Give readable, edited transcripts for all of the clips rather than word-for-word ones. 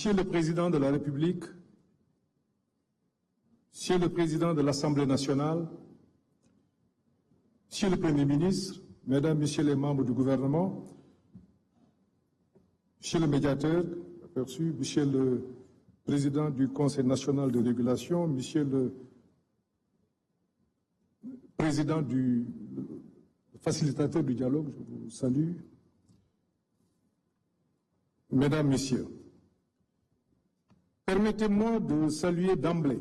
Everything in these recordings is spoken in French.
Monsieur le Président de la République, Monsieur le Président de l'Assemblée nationale, Monsieur le Premier ministre, Mesdames, Messieurs les membres du gouvernement, Monsieur le médiateur, aperçu, Monsieur le Président du Conseil national de régulation, Monsieur le Président du facilitateur du dialogue, je vous salue. Mesdames, Messieurs, permettez-moi de saluer d'emblée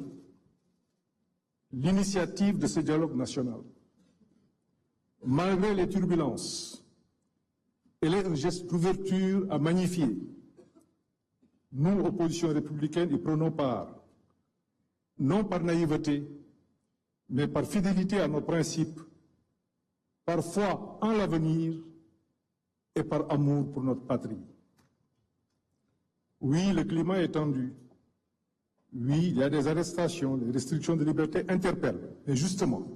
l'initiative de ce dialogue national. Malgré les turbulences, elle est un geste d'ouverture à magnifier. Nous, opposition républicaine, y prenons part, non par naïveté, mais par fidélité à nos principes, par foi en l'avenir et par amour pour notre patrie. Oui, le climat est tendu. Oui, il y a des arrestations, des restrictions de liberté interpellent. Mais justement,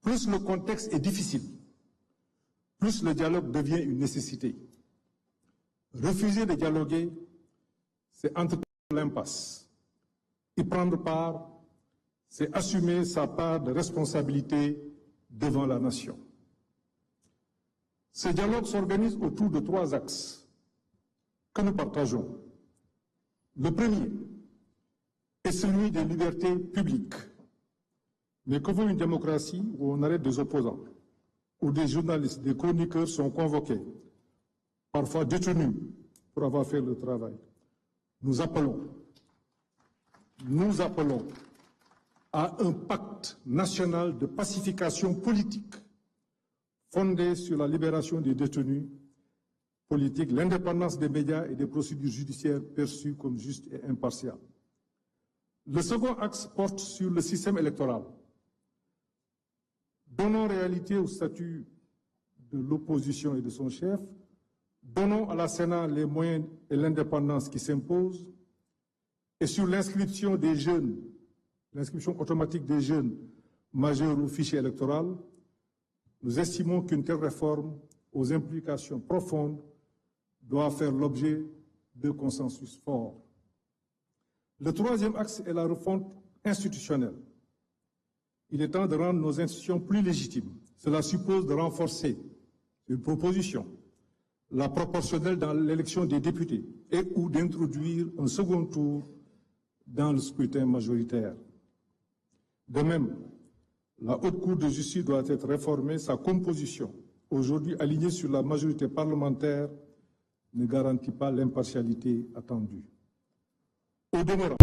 plus le contexte est difficile, plus le dialogue devient une nécessité. Refuser de dialoguer, c'est entretenir l'impasse. Y prendre part, c'est assumer sa part de responsabilité devant la nation. Ce dialogue s'organise autour de 3 axes que nous partageons. Le premier est celui des libertés publiques. Mais que veut une démocratie où on arrête des opposants, où des journalistes, des chroniqueurs sont convoqués, parfois détenus pour avoir fait le travail? Nous appelons à un pacte national de pacification politique fondé sur la libération des détenus politiques, l'indépendance des médias et des procédures judiciaires perçues comme justes et impartiales. Le second axe porte sur le système électoral. Donnons réalité au statut de l'opposition et de son chef, donnons à la Sénat les moyens et l'indépendance qui s'imposent, et sur l'inscription des jeunes, l'inscription automatique des jeunes majeurs au fichier électoral, nous estimons qu'une telle réforme aux implications profondes doit faire l'objet de consensus forts. Le troisième axe est la refonte institutionnelle. Il est temps de rendre nos institutions plus légitimes. Cela suppose de renforcer une proposition, la proportionnelle dans l'élection des députés et ou d'introduire un second tour dans le scrutin majoritaire. De même, la Haute Cour de justice doit être réformée, sa composition, aujourd'hui alignée sur la majorité parlementaire, ne garantit pas l'impartialité attendue. Au demeurant,